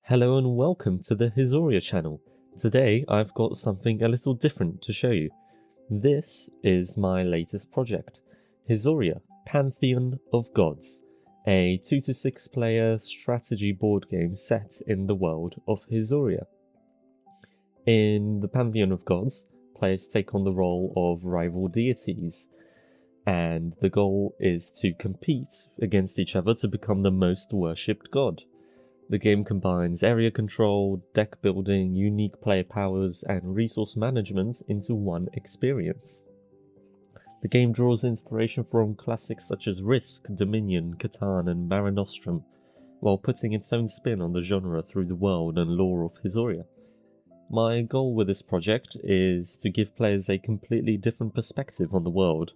Hello and welcome to the Hizoria channel. Today I've got something a little different to show you. This is my latest project, Hizoria, Pantheon of Gods, a 2 to 6 player strategy board game set in the world of Hizoria. In the Pantheon of Gods, players take on the role of rival deities, and the goal is to compete against each other to become the most worshipped god. The game combines area control, deck building, unique player powers, and resource management into one experience. The game draws inspiration from classics such as Risk, Dominion, Catan, and Mare Nostrum, while putting its own spin on the genre through the world and lore of Hizoria. My goal with this project is to give players a completely different perspective on the world.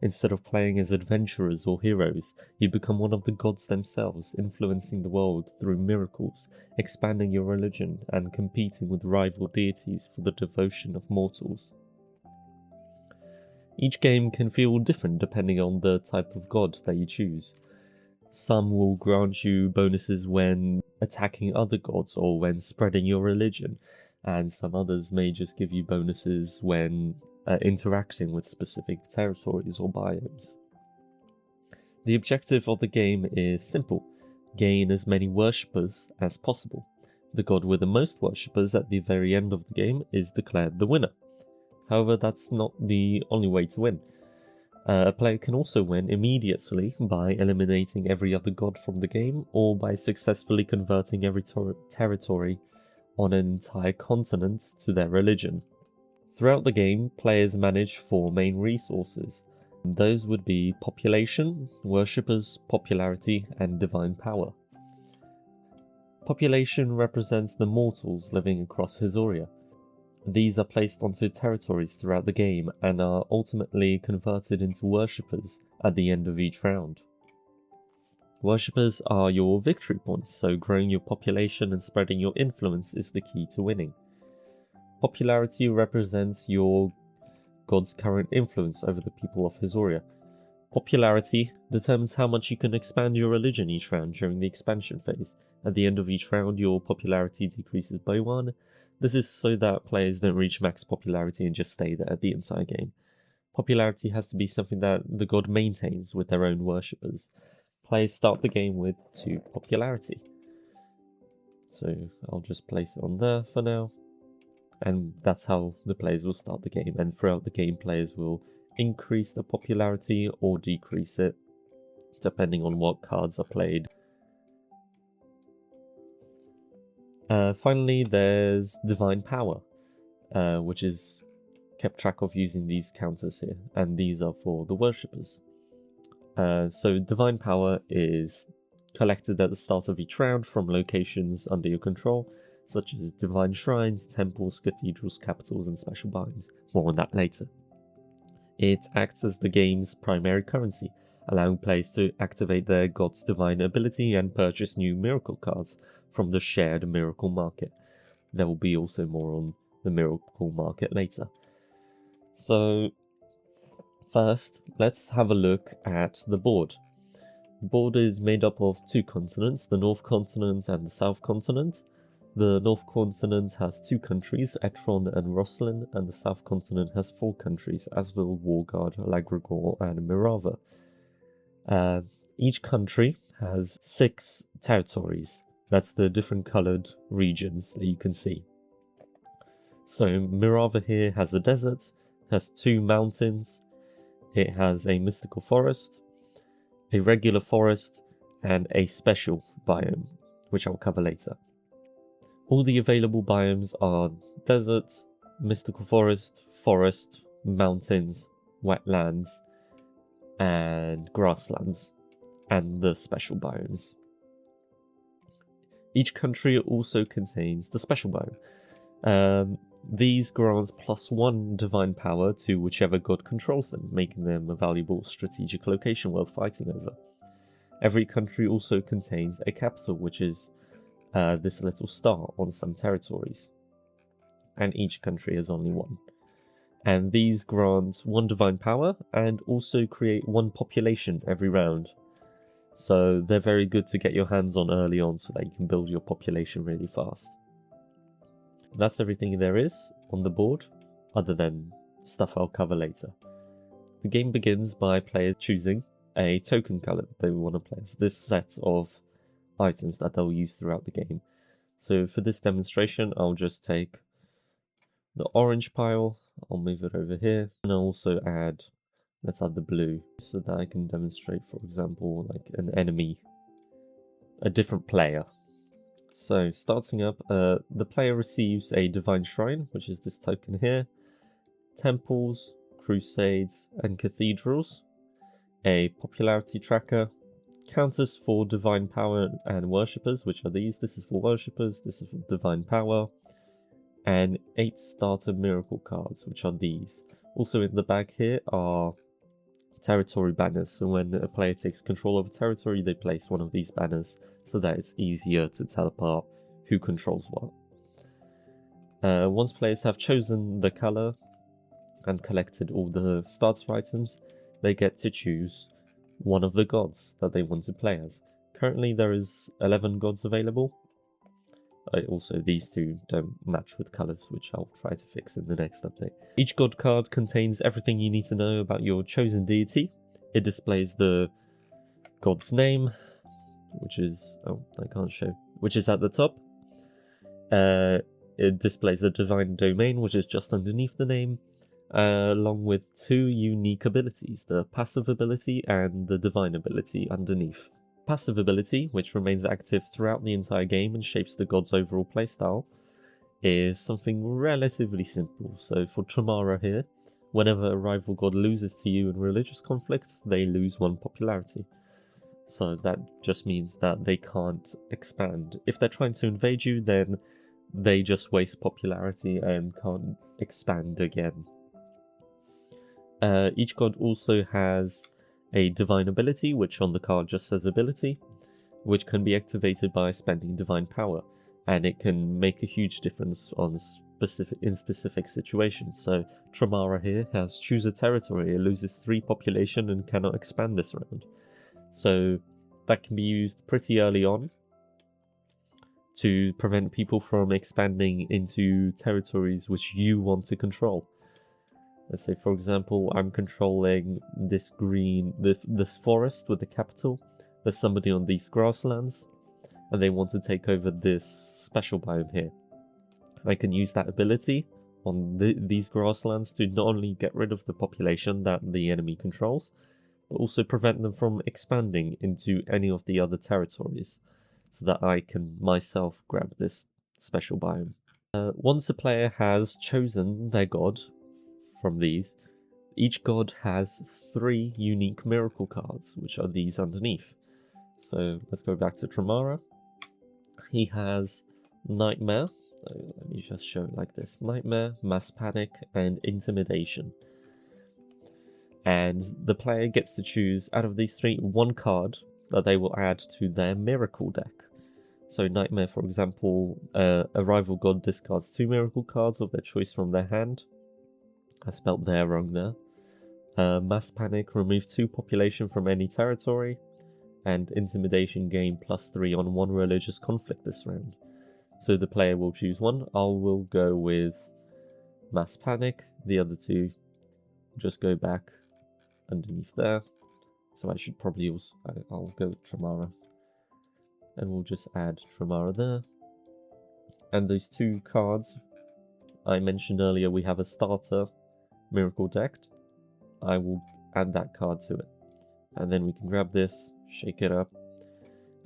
Instead of playing as adventurers or heroes, you become one of the gods themselves, influencing the world through miracles, expanding your religion, and competing with rival deities for the devotion of mortals. Each game can feel different depending on the type of god that you choose. Some will grant you bonuses when attacking other gods or when spreading your religion, and some others may just give you bonuses when interacting with specific territories or biomes. The objective of the game is simple: gain as many worshippers as possible. The god with the most worshippers at the very end of the game is declared the winner. However, that's not the only way to win. A player can also win immediately by eliminating every other god from the game, or by successfully converting every territory on an entire continent to their religion. Throughout the game, players manage 4 main resources. Those would be population, worshippers, popularity, and divine power. Population represents the mortals living across Hizoria. These are placed onto territories throughout the game and are ultimately converted into worshippers at the end of each round. Worshippers are your victory points, so growing your population and spreading your influence is the key to winning. Popularity represents your god's current influence over the people of Hizoria. Popularity determines how much you can expand your religion each round during the expansion phase. At the end of each round, your popularity decreases by 1. This is so that players don't reach max popularity and just stay there the entire game. Popularity has to be something that the god maintains with their own worshippers. Players start the game with 2 popularity. So I'll just place it on there for now. And that's how the players will start the game, and throughout the game players will increase the popularity or decrease it, depending on what cards are played. Finally, there's divine power, which is kept track of using these counters here, and these are for the worshippers. So divine power is collected at the start of each round from locations under your control, such as divine shrines, temples, cathedrals, capitals, and special biomes. More on that later. It acts as the game's primary currency, allowing players to activate their god's divine ability and purchase new miracle cards from the shared miracle market. There will be also more on the miracle market later. So, first, let's have a look at the board. The board is made up of 2 continents, the North Continent and the South Continent. The North Continent has 2 countries, Etron and Roslin, and the South Continent has 4 countries, Asville, Wargard, Lagrigor, and Mirava. Each country has 6 territories. That's the different coloured regions that you can see. So Mirava here has a desert, has 2 mountains, it has a mystical forest, a regular forest, and a special biome, which I'll cover later. All the available biomes are desert, mystical forest, forest, mountains, wetlands, and grasslands, and the special biomes. Each country also contains the special biome. These grant +1 divine power to whichever god controls them, making them a valuable strategic location worth fighting over. Every country also contains a capital, which is this little star on some territories, and each country has only 1. And these grant 1 divine power and also create 1 population every round. So they're very good to get your hands on early on so that you can build your population really fast. That's everything there is on the board, other than stuff I'll cover later. The game begins by players choosing a token colour that they want to play as this set of items that they'll use throughout the game. So for this demonstration, I'll just take the orange pile, I'll move it over here, and I'll also add, let's add the blue, so that I can demonstrate, for example, like an enemy, a different player. So starting up, the player receives a divine shrine, which is this token here, temples, crusades, and cathedrals, a popularity tracker, counters for divine power and worshippers, which are these. This is for worshippers, this is for divine power, and 8 starter miracle cards, which are these. Also in the bag here are territory banners, so when a player takes control of a territory, they place one of these banners so that it's easier to tell apart who controls what. Once players have chosen the colour and collected all the starter items, they get to choose one of the gods that they want to play as. Currently there is 11 gods available. Also, these two don't match with colours, which I'll try to fix in the next update. Each god card contains everything you need to know about your chosen deity. It displays the god's name, which is... oh, I can't show. Which is at the top. It displays the divine domain, which is just underneath the name, along with 2 unique abilities, the passive ability and the divine ability underneath. Passive ability, which remains active throughout the entire game and shapes the god's overall playstyle, is something relatively simple. So for Tramara here, whenever a rival god loses to you in religious conflict, they lose 1 popularity. So that just means that they can't expand. If they're trying to invade you, then they just waste popularity and can't expand again. Each god also has a divine ability, which on the card just says ability, which can be activated by spending divine power, and it can make a huge difference on specific situations. So Tramara here has choose a territory, it loses 3 population and cannot expand this round. So that can be used pretty early on to prevent people from expanding into territories which you want to control. Let's say, for example, I'm controlling this this forest with the capital. There's somebody on these grasslands, and they want to take over this special biome here. I can use that ability on these grasslands to not only get rid of the population that the enemy controls, but also prevent them from expanding into any of the other territories, so that I can myself grab this special biome. Once a player has chosen their god from these, each god has 3 unique miracle cards, which are these underneath. So let's go back to Tramara. He has Nightmare. Let me just show it like this. Nightmare, Mass Panic, and Intimidation. And the player gets to choose out of these 3 1 card that they will add to their miracle deck. So Nightmare, for example, a rival god discards 2 miracle cards of their choice from their hand. I spelt there wrong there. Mass Panic, remove 2 population from any territory, and Intimidation, gain +3 on 1 religious conflict this round. So the player will choose one. I will go with Mass Panic. The other 2 just go back underneath there. So I should probably also, I'll go with Tramara. And we'll just add Tramara there. And those 2 cards I mentioned earlier, we have a starter miracle deck. I will add that card to it. And then we can grab this, shake it up.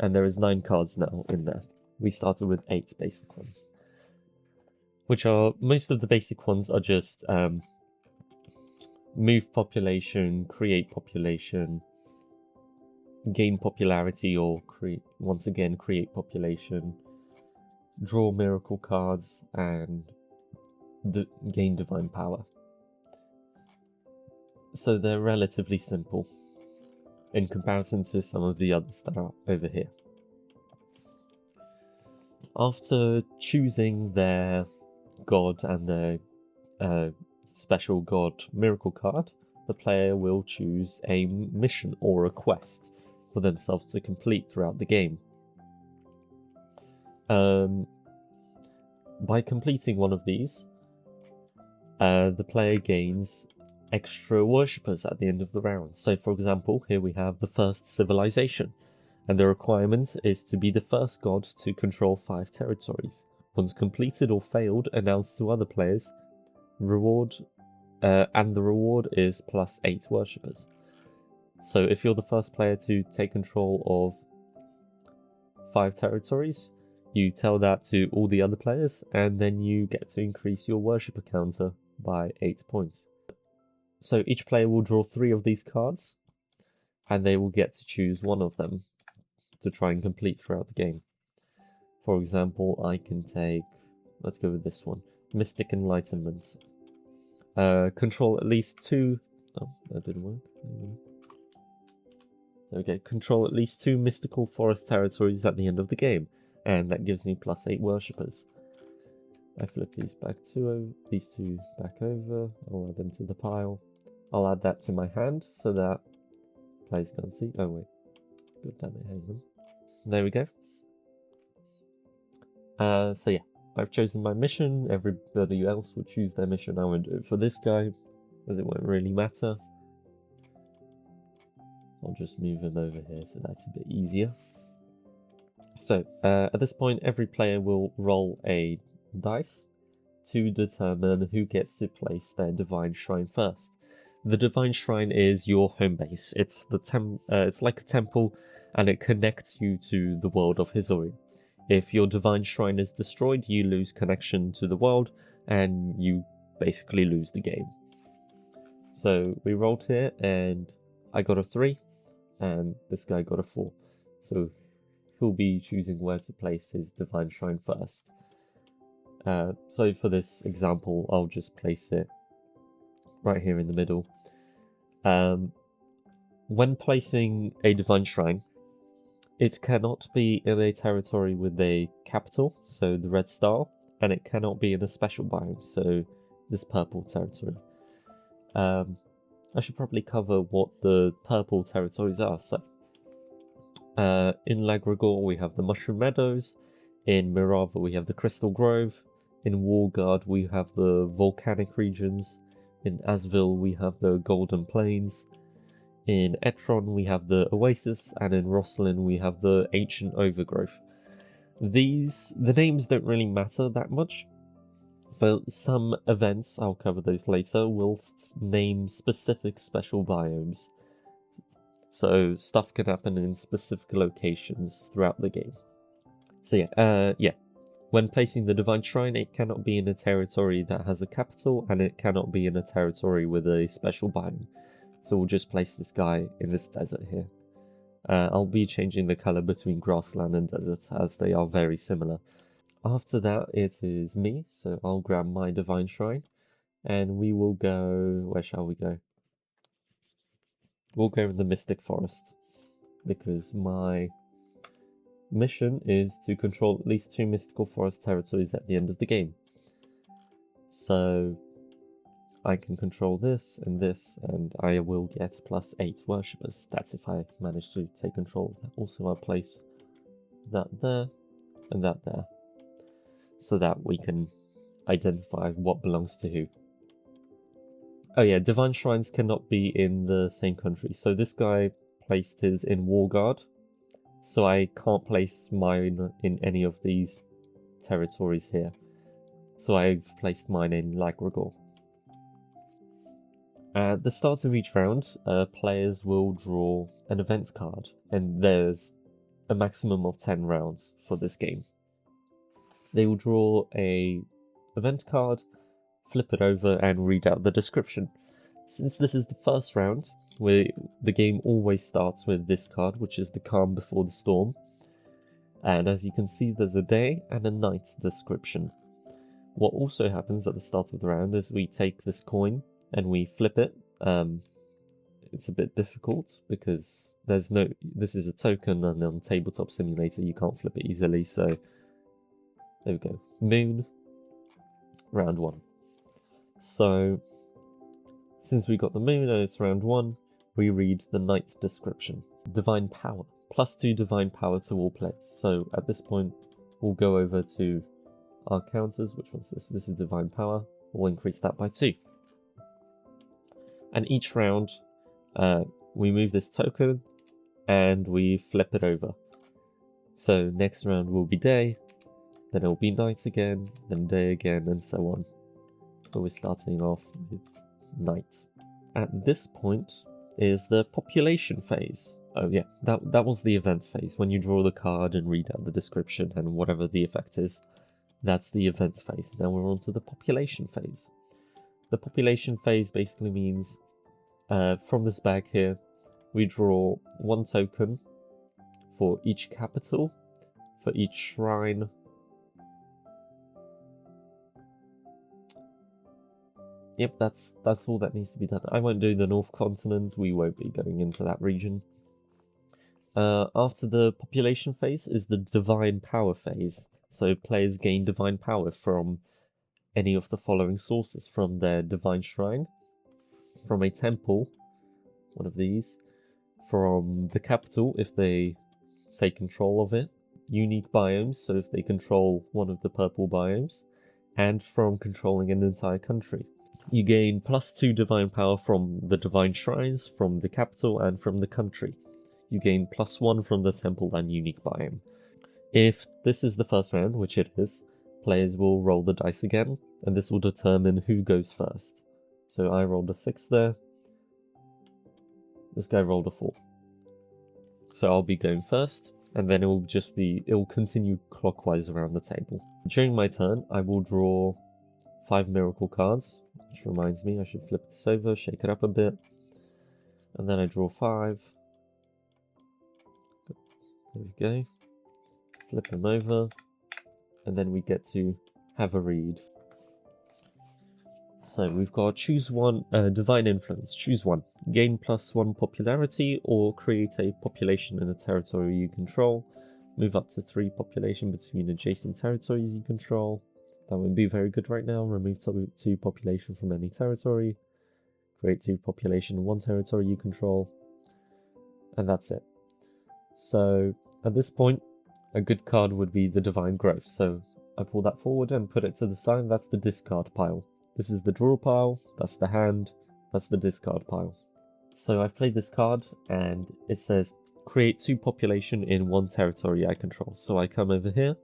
And there is 9 cards now in there. We started with 8 basic ones. Which are, most of the basic ones are just move population, create population, gain popularity, or create population, draw miracle cards, and gain divine power. So they're relatively simple in comparison to some of the others that are over here. After choosing their god and their special god miracle card, the player will choose a mission or a quest for themselves to complete throughout the game. By completing one of these, the player gains extra worshippers at the end of the round. So for example, here we have the first civilization, and the requirement is to be the first god to control 5 territories. Once completed or failed, announce to other players, and the reward is plus 8 worshippers. So if you're the first player to take control of 5 territories, you tell that to all the other players, and then you get to increase your worshipper counter by 8 points. So each player will draw 3 of these cards, and they will get to choose one of them to try and complete throughout the game. For example, I can take, let's go with this one, Mystic Enlightenment. Control at least 2, oh, that didn't work. Okay, control at least 2 mystical forest territories at the end of the game, and that gives me plus 8 worshippers. I flip these back these two back over, I'll add them to the pile. I'll add that to my hand so that players can't see. Oh wait, good damn it, hang on. There we go. So yeah, I've chosen my mission. Everybody else would choose their mission. I won't do it for this guy, as it won't really matter. I'll just move him over here so that's a bit easier. So, at this point, every player will roll a dice to determine who gets to place their divine shrine first. The divine shrine is your home base. It's it's like a temple, and it connects you to the world of Hizoria. If your divine shrine is destroyed, you lose connection to the world, and you basically lose the game. So we rolled here, and I got a 3, and this guy got a 4. So he'll be choosing where to place his divine shrine first. So for this example, I'll just place it right here in the middle. When placing a divine shrine, it cannot be in a territory with a capital, so the red star, and it cannot be in a special biome, so this purple territory. I should probably cover what the purple territories are. So, in Lagragor we have the Mushroom Meadows, in Mirava we have the Crystal Grove, in Warguard we have the Volcanic Regions, in Asville we have the Golden Plains, in Etron we have the Oasis, and in Rosslyn we have the Ancient Overgrowth. The names don't really matter that much, but some events, I'll cover those later, will name specific special biomes. So stuff can happen in specific locations throughout the game. So yeah. When placing the Divine Shrine, it cannot be in a territory that has a capital, and it cannot be in a territory with a special biome. So we'll just place this guy in this desert here. I'll be changing the colour between grassland and desert, as they are very similar. After that, it is me, so I'll grab my Divine Shrine, and we will go... where shall we go? We'll go in the Mystic Forest, because my mission is to control at least 2 mystical forest territories at the end of the game. So I can control this, and I will get plus 8 worshippers. That's if I manage to take control of that. Also, I'll place that there, and that there, so that we can identify what belongs to who. Oh yeah, Divine Shrines cannot be in the same country. So this guy placed his in Warguard, so I can't place mine in any of these territories here. So I've placed mine in Lagragor. At the start of each round, players will draw an event card, and there's a maximum of 10 rounds for this game. They will draw a event card, flip it over, and read out the description. Since this is the first round, the game always starts with this card, which is the calm before the storm. And as you can see, there's a day and a night description. What also happens at the start of the round is we take this coin and we flip it. It's a bit difficult because this is a token, and on Tabletop Simulator you can't flip it easily, so there we go. Moon, round 1. So, since we got the moon and it's round 1, we read the night description. Divine Power. +2 Divine Power to all players. So at this point, we'll go over to our counters. Which one's this? This is Divine Power. We'll increase that by 2. And each round, we move this token and we flip it over. So next round will be day, then it will be night again, then day again, and so on. But we're starting off with night. At this point is the population phase. Oh yeah, that was the event phase. When you draw the card and read out the description and whatever the effect is, that's the event phase. Now we're on to the population phase. The population phase basically means from this bag here, we draw 1 token for each capital, for each shrine, yep, that's all that needs to be done. I won't do the North Continent, we won't be going into that region. After the population phase is the Divine Power phase. So players gain Divine Power from any of the following sources: from their Divine Shrine, from a temple, one of these, from the capital if they take control of it, unique biomes, so if they control one of the purple biomes, and from controlling an entire country. You gain +2 Divine Power from the Divine Shrines, from the capital, and from the country. You gain +1 from the temple and unique biome. If this is the first round, which it is, players will roll the dice again, and this will determine who goes first. So I rolled a 6 there. This guy rolled a 4. So I'll be going first, and then it will continue clockwise around the table. During my turn, I will draw 5 miracle cards, which reminds me I should flip this over, shake it up a bit, and then I draw 5. There we go. Flip them over, and then we get to have a read. So we've got choose one, Divine Influence, choose one. Gain +1 popularity, or create a population in a territory you control. Move up to 3 population between adjacent territories you control. That wouldn't be very good right now. Remove 2 population from any territory. Create 2 population in 1 territory you control. And that's it. So at this point, a good card would be the Divine Growth. So I pull that forward and put it to the side. That's the discard pile. This is the draw pile. That's the hand. That's the discard pile. So I've played this card and it says create 2 population in 1 territory I control. So I come over here.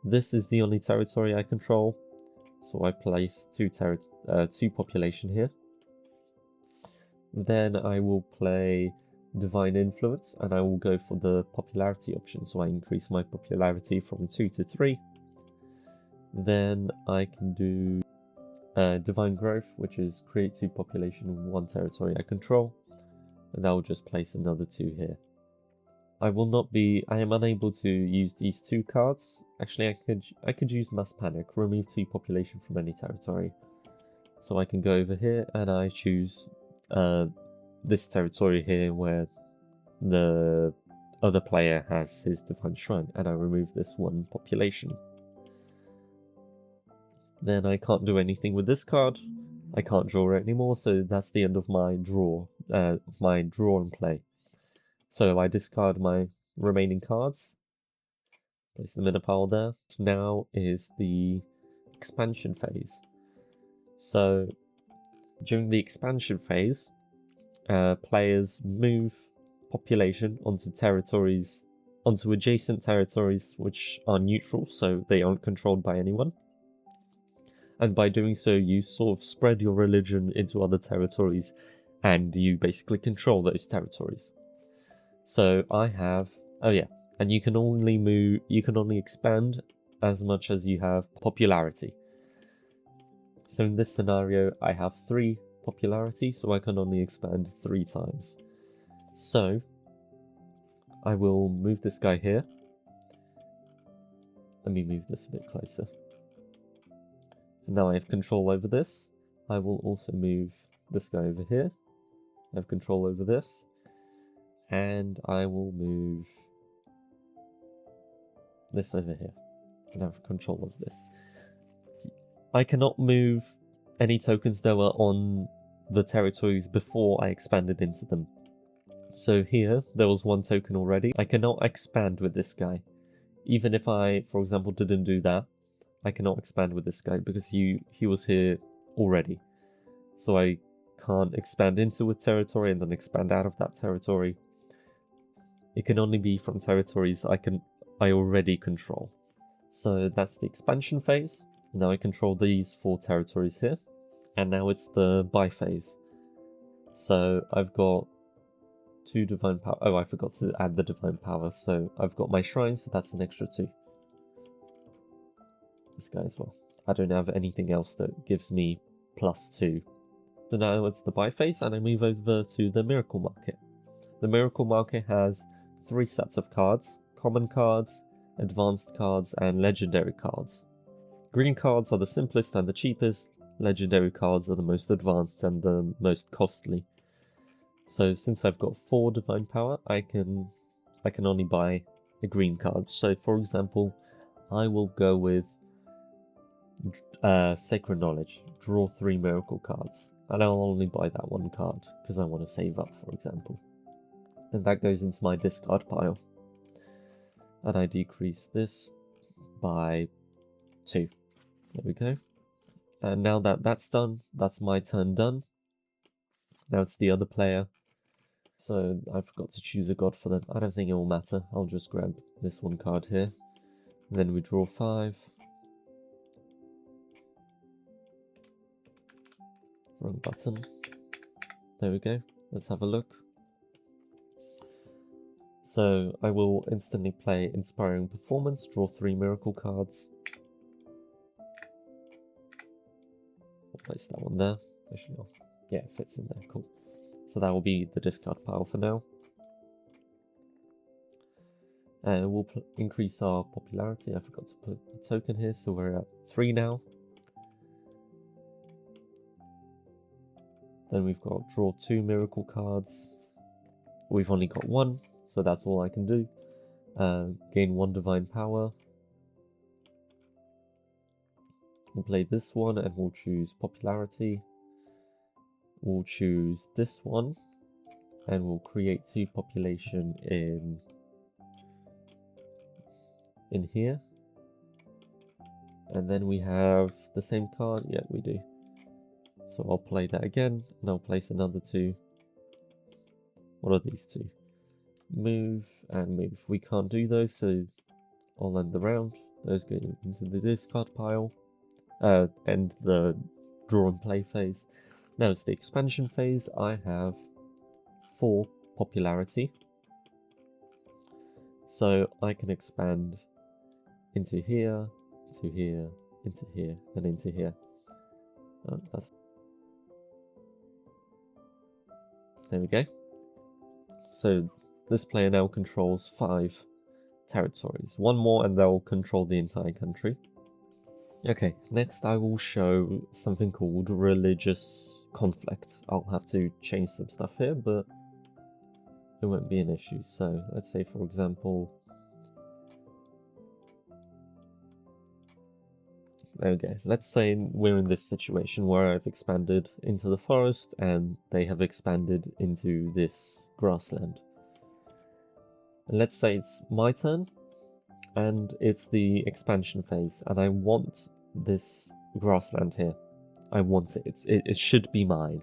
This is the only territory I control. So I place 2 population here. Then I will play Divine Influence, and I will go for the popularity option, so I increase my popularity from 2 to 3. Then I can do Divine Growth, which is create 2 population in 1 territory I control, and I will just place another 2 here. I am unable to use these 2 cards. Actually, I could use Mass Panic, remove 2 population from any territory. So I can go over here and I choose this territory here where the other player has his Divine Shrine, and I remove this 1 population. Then I can't do anything with this card. I can't draw it anymore, so that's the end of my draw and play. So I discard my remaining cards, place them in a pile there. Now is the expansion phase. So during the expansion phase, players move population onto adjacent territories which are neutral, so they aren't controlled by anyone. And by doing so, you sort of spread your religion into other territories, and you basically control those territories. So I have, and you can only expand as much as you have popularity. So in this scenario, I have 3 popularity, so I can only expand 3 times. So I will move this guy here. Let me move this a bit closer. And now I have control over this. I will also move this guy over here. I have control over this. And I will move this over here. And I have control of this. I cannot move any tokens that were on the territories before I expanded into them. So here, there was one token already. I cannot expand with this guy. Even if I, for example, didn't do that, I cannot expand with this guy because he was here already. So I can't expand into a territory and then expand out of that territory. It can only be from territories I already control. So that's the expansion phase. Now I control these 4 territories here. And now it's the buy phase. So I've got 2 divine power. Oh, I forgot to add the divine power. So I've got my shrine, so that's an extra 2. This guy as well. I don't have anything else that gives me +2. So now it's the buy phase, and I move over to the miracle market. The miracle market has 3 sets of cards: common cards, advanced cards, and legendary cards. Green cards are the simplest and the cheapest. Legendary cards are the most advanced and the most costly. So since I've got 4 divine power, I can only buy the green cards. So for example, I will go with Sacred Knowledge, draw 3 miracle cards, and I'll only buy that 1 card because I want to save up, for example. And that goes into my discard pile. And I decrease this by 2. There we go. And now that that's done, that's my turn done. Now it's the other player. So I forgot to choose a god for them. I don't think it will matter. I'll just grab this 1 card here. And then we draw 5. Wrong button. There we go. Let's have a look. So I will instantly play Inspiring Performance, draw 3 miracle cards. I'll place that one there. Actually, yeah, it fits in there. Cool. So that will be the discard pile for now. And we'll increase our popularity. I forgot to put a token here, so we're at 3 now. Then we've got draw 2 miracle cards. We've only got 1, so that's all I can do. Gain 1 divine power. We'll play this one and we'll choose popularity. We'll choose this one and we'll create 2 population in here. And then we have the same card. Yeah, we do. So I'll play that again and I'll place another 2. What are these 2? Move and move. We can't do those, so I'll end the round. Those go into the discard pile. End the draw and play phase. Now it's the expansion phase. I have 4 popularity. So I can expand into here, into here, into here, and into here. There we go. So this player now controls 5 territories. 1 more and they'll control the entire country. Okay, next I will show something called religious conflict. I'll have to change some stuff here, but it won't be an issue. So let's say, for example, there we go. Let's say we're in this situation where I've expanded into the forest and they have expanded into this grassland. And let's say it's my turn and it's the expansion phase and I want this grassland here. I want it. It should be mine.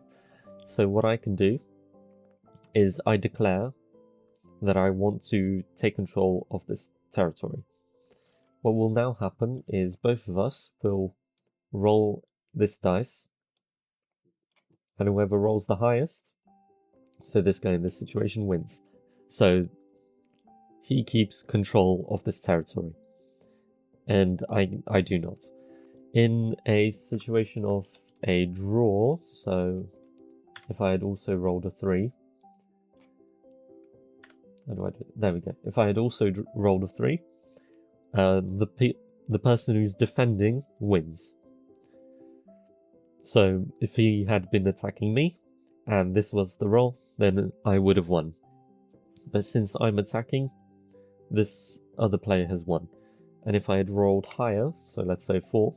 So what I can do is I declare that I want to take control of this territory. What will now happen is both of us will roll this dice, and whoever rolls the highest, so this guy in this situation wins. So he keeps control of this territory, and I do not. In a situation of a draw, so if I had also rolled a 3, how do I do it? There we go. If I had also rolled a 3, the person who's defending wins. So if he had been attacking me and this was the roll, then I would have won. But since I'm attacking, this other player has won. And if I had rolled higher, so let's say 4,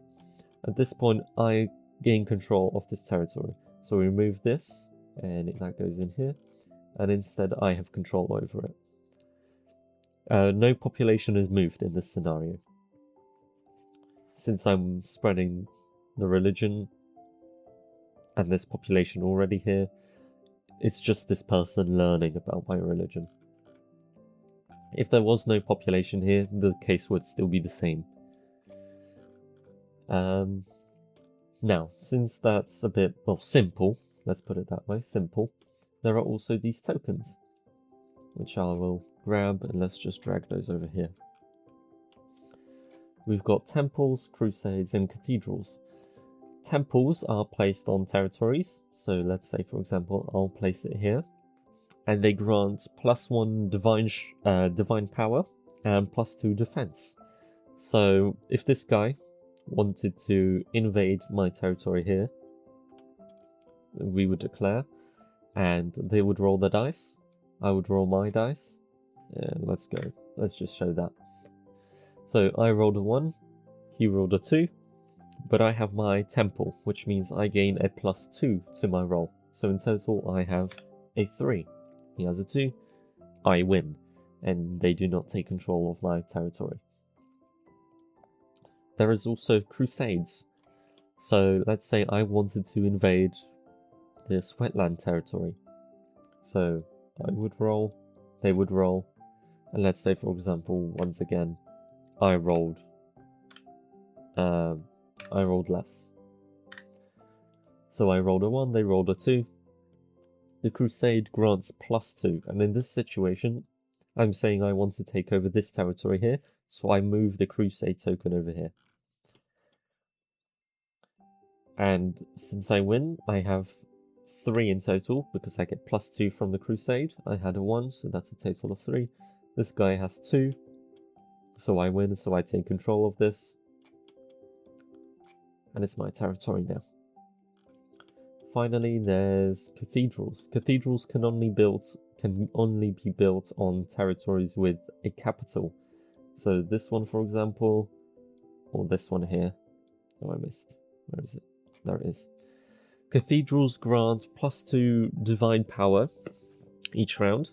at this point I gain control of this territory. So we remove this and that goes in here. and instead I have control over it. No population is moved in this scenario. Since I'm spreading the religion and this population already here, it's just this person learning about my religion. If there was no population here, the case would still be the same. Now, since that's a bit, well, simple, let's put it that way, simple, there are also these tokens, which I will grab, and let's just drag those over here. We've got temples, crusades, and cathedrals. Temples are placed on territories, so let's say, for example, I'll place it here, and they grant +1 divine power and +2 defense. So if this guy wanted to invade my territory here, we would declare, and they would roll the dice. I would roll my dice. Let's go. Let's just show that. So I rolled a 1, he rolled a 2, but I have my temple, which means I gain a +2 to my roll. So in total I have a 3. He has a 2, I win, and they do not take control of my territory. There is also crusades. So let's say I wanted to invade this wetland territory. So I would roll, they would roll, and let's say, for example, once again, I rolled less. So I rolled a 1, they rolled a 2. The crusade grants +2, and in this situation, I'm saying I want to take over this territory here, so I move the crusade token over here. And since I win, I have 3 in total, because I get +2 from the crusade. I had a 1, so that's a total of 3. This guy has 2, so I win, so I take control of this. And it's my territory now. Finally, there's cathedrals. Cathedrals can only be built on territories with a capital. So this one, for example, or this one here. Oh, I missed. Where is it? There it is. Cathedrals grant +2 divine power each round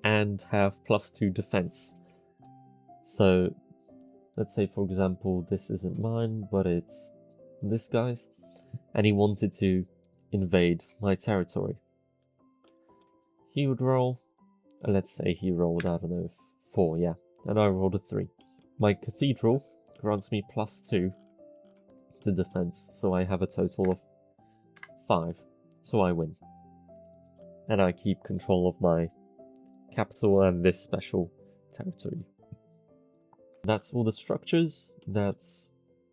and have +2 defense. So let's say, for example, this isn't mine, but it's this guy's, and he wanted to invade my territory. He would roll, and let's say he rolled, I don't know, 4, yeah, and I rolled a 3. My cathedral grants me +2 to defense, so I have a total of 5, so I win. And I keep control of my capital and this special territory. That's all the structures, that's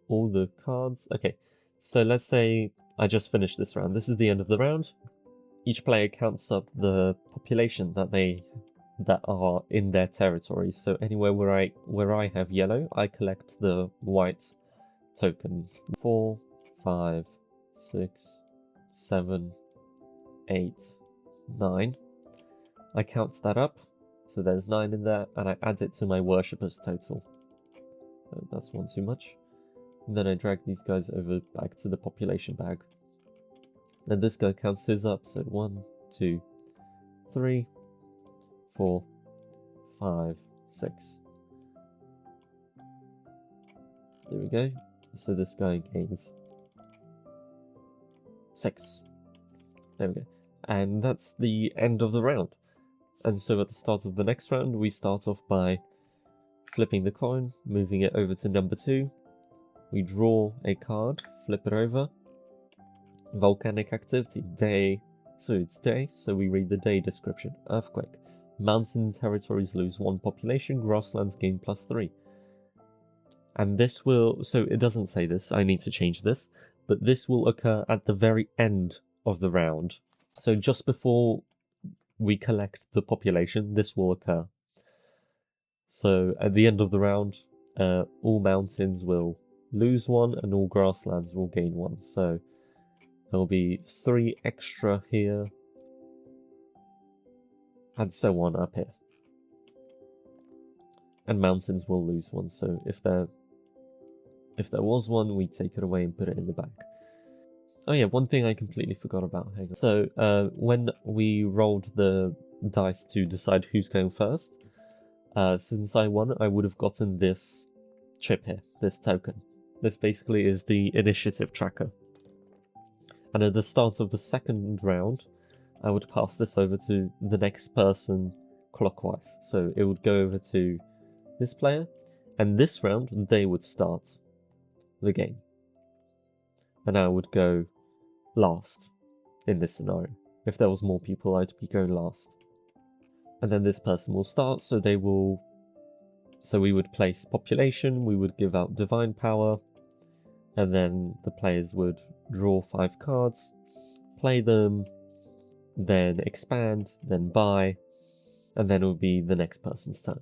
all the cards. Okay, so let's say I just finished this round. This is the end of the round. Each player counts up the population that are in their territories. So anywhere where I have yellow, I collect the white tokens. 4, 5, 6, 7, 8, 9. I count that up, so there's 9 in there, and I add it to my worshippers total. So that's 1 too much. And then I drag these guys over back to the population bag. Then this guy counts his up, so 1, 2, 3, 4, 5, 6. There we go. So this guy gains 6. There we go. And that's the end of the round. And so at the start of the next round, we start off by flipping the coin, moving it over to number 2. We draw a card, flip it over. Volcanic activity, day. So it's day, so we read the day description. Earthquake. Mountain territories lose 1 population, grasslands gain +3. And this will, so it doesn't say this, I need to change this, but this will occur at the very end of the round. So just before we collect the population, this will occur. So at the end of the round, all mountains will lose 1 and all grasslands will gain 1. So there'll be 3 extra here, and so on up here. And mountains will lose 1, so if there was 1, we take it away and put it in the bag. Oh yeah, one thing I completely forgot about. Hang on. So when we rolled the dice to decide who's going first, since I won, I would have gotten this chip here, this token. This basically is the initiative tracker. And at the start of the second round, I would pass this over to the next person clockwise. So it would go over to this player, and this round they would start the game. And I would go last in this scenario. If there was more people, I'd be going last. And then this person will start, so they will... So we would place population, we would give out divine power, and then the players would draw 5 cards, play them, then expand, then buy, and then it will be the next person's turn.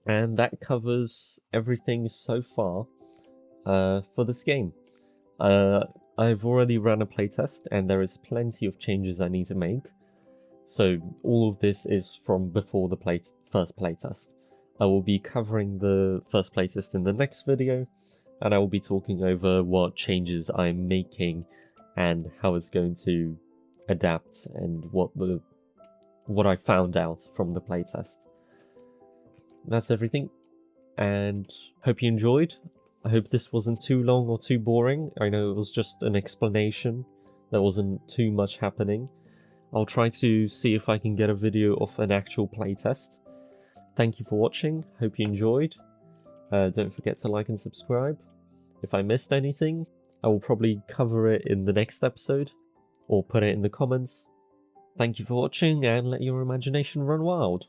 And that covers everything so far for this game. I've already run a playtest, and there is plenty of changes I need to make. So all of this is from before the first playtest. I will be covering the first playtest in the next video, and I will be talking over what changes I'm making and how it's going to adapt and what I found out from the playtest. That's everything, and hope you enjoyed. I hope this wasn't too long or too boring. I know it was just an explanation. There wasn't too much happening. I'll try to see if I can get a video of an actual playtest. Thank you for watching. Hope you enjoyed. Don't forget to like and subscribe. If I missed anything, I will probably cover it in the next episode or put it in the comments. Thank you for watching, and let your imagination run wild.